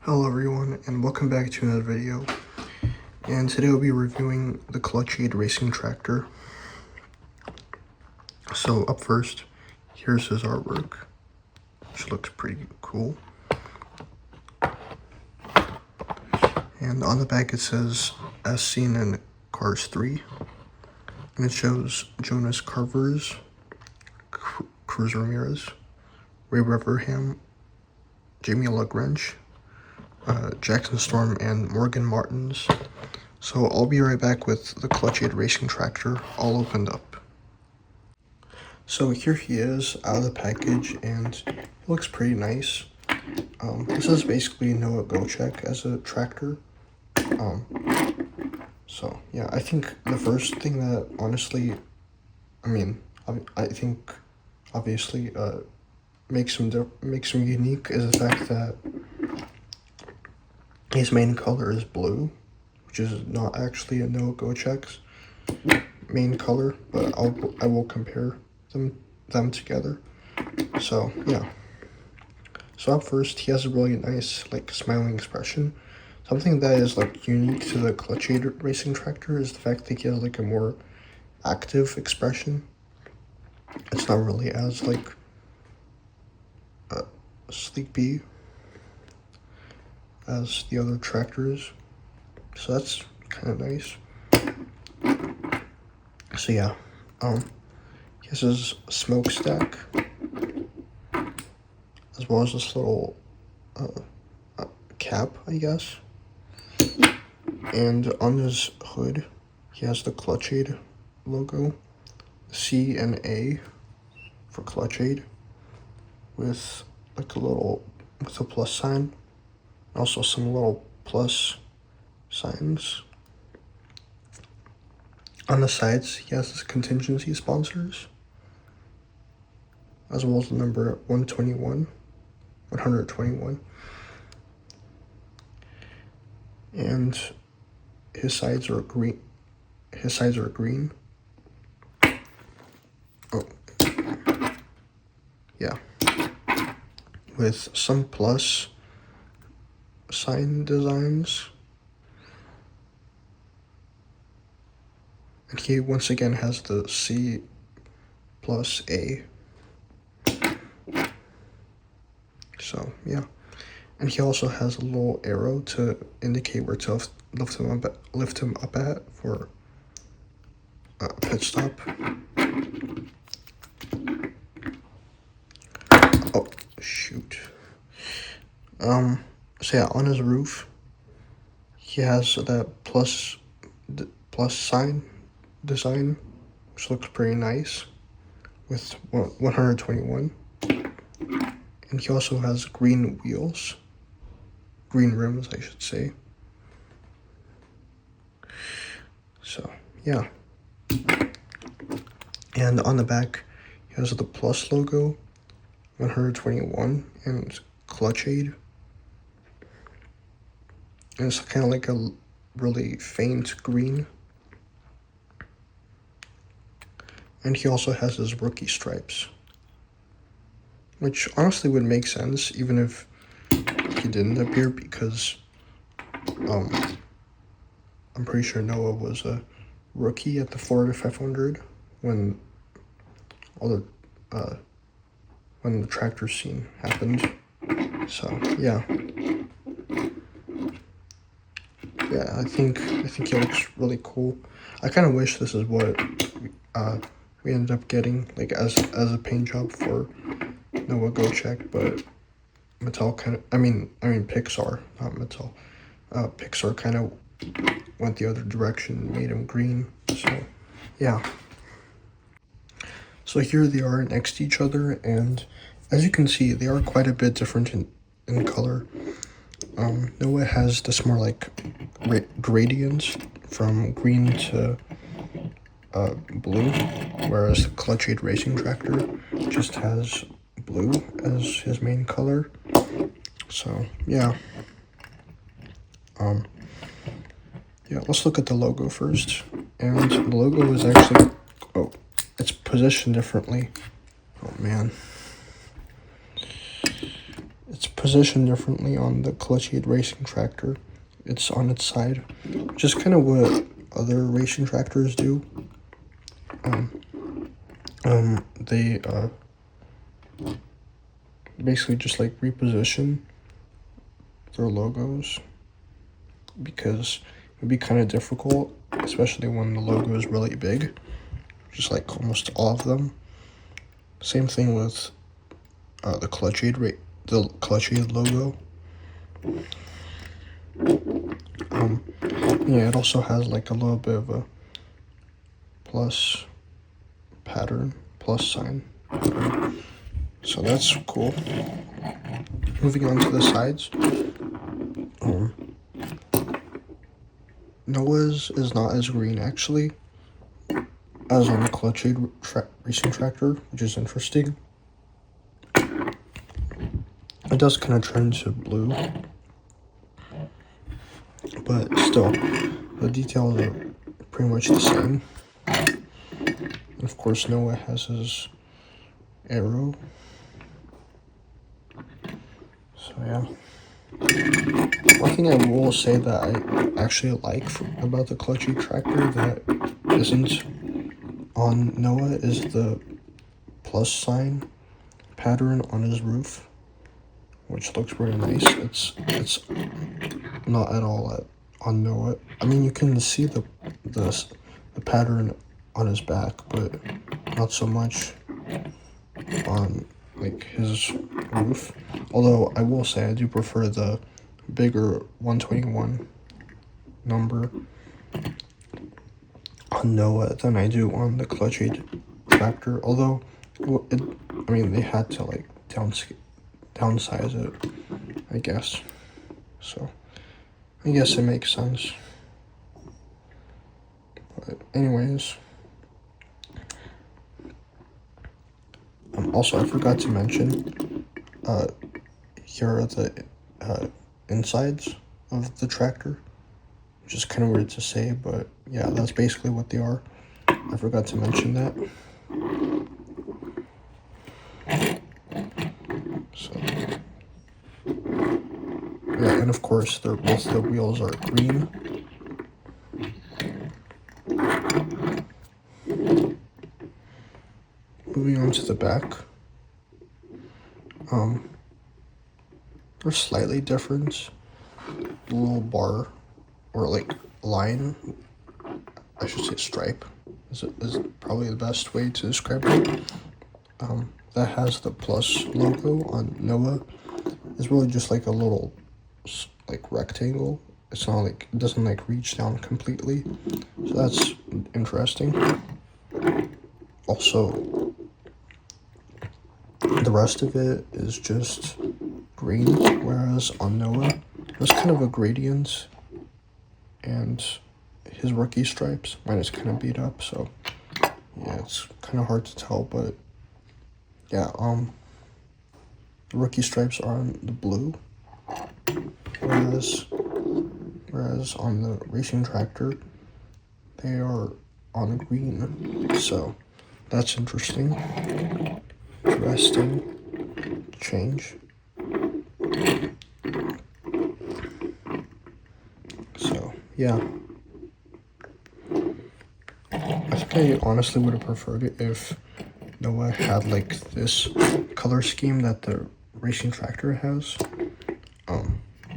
Hello everyone, and welcome back to another video. And today I'll be reviewing the Clutch Aid Racing Tractor. So up first, here's his artwork, which looks pretty cool. And on the back it says, as seen in Cars 3. And it shows Jonas Carvers, Cruz Ramirez, Ray Reverham, Jamie Lagrange, Jackson Storm, and Morgan Martins. So I'll be right back with the Clutch Aid Racing Tractor all opened up. So here he is out of the package, and he looks pretty nice. This is basically no go check as a tractor. So yeah, I think the first thing that honestly, I think obviously makes him unique is the fact that his main color is blue, which is not actually a no-go check's main color, but I will compare them together. So yeah. So up first, he has a really nice smiling expression. Something that is unique to the Clutch Aid Racing Tractor is the fact that he has a more active expression. It's not really as sleepy as the other tractors, so that's kind of nice. So yeah, he has his smokestack, as well as this little cap, I guess. And on his hood, he has the Clutch Aid logo, C and A for Clutch Aid, with a plus sign. Also some little plus signs. On the sides, he has his contingency sponsors, as well as the number 121. And his sides are green. Oh, yeah. With some plus sign designs, and he once again has the C plus A. So yeah, and he also has a little arrow to indicate where to lift him up at for a pit stop. Oh shoot. So yeah, on his roof, he has that plus sign design, which looks pretty nice, with 121. And he also has green rims, I should say. So yeah. And on the back, he has the plus logo, 121, and Clutch Aid. And it's kind of like a really faint green. And he also has his rookie stripes, which honestly would make sense even if he didn't appear, because I'm pretty sure Noah was a rookie at the Florida 500 when when the tractor scene happened. So yeah. Yeah, I think he looks really cool. I kind of wish this is what we ended up getting, as a paint job for Noah Go Check, but Mattel Pixar, not Mattel. Pixar kind of went the other direction and made him green. So yeah. So here they are next to each other, and as you can see, they are quite a bit different in color. Noah has this more gradients from green to blue, whereas the Clutch Aid Racing Tractor just has blue as his main color. So yeah. Yeah, let's look at the logo first. And the logo is actually, it's positioned differently. Oh man. It's positioned differently on the Clutch-8 racing tractor. It's on its side, which is kind of what other racing tractors do. They basically just like reposition their logos because it would be kind of difficult, especially when the logo is really big, just like almost all of them. Same thing with the Clutch-8 logo. Yeah, it also has like a little bit of a plus pattern, plus sign. So that's cool. Moving on to the sides. Noah's is not as green actually as on the Clutch-8 racing tractor, which is interesting. It does kind of turn to blue, but still, the details are pretty much the same. And of course, Noah has his arrow. So yeah. One thing I will say that I actually like about the Clutch-8 tractor that isn't on Noah is the plus sign pattern on his roof, which looks really nice. It's not at all on Noah. I mean, you can see the pattern on his back, but not so much on like his roof. Although I will say I do prefer the bigger 121 number on Noah than I do on the Clutch-8 tractor. Although, I mean, they had to like downsize it, I guess. So, I guess it makes sense. But anyways, also I forgot to mention, here are the insides of the tractor, which is kind of weird to say, but yeah, that's basically what they are. I forgot to mention that. So yeah, and of course both the wheels are green. Moving on to the back. They're slightly different. The little bar, or like line, I should say stripe, is probably the best way to describe it. That has the plus logo on Noah. It's really just like a little like rectangle. It's not like, it doesn't like reach down completely. So that's interesting. Also, the rest of it is just green, whereas on Noah, there's kind of a gradient, and his rookie stripes, mine is kind of beat up, so yeah, it's kind of hard to tell, but yeah, the rookie stripes are on the blue, whereas on the racing tractor, they are on green, so that's interesting. Interesting change. So yeah, I think I honestly would have preferred it if Noah had like this color scheme that the racing tractor has.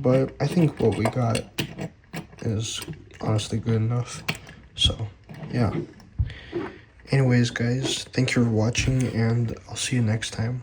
But I think what we got is honestly good enough. So yeah. Anyways, guys, thank you for watching, and I'll see you next time.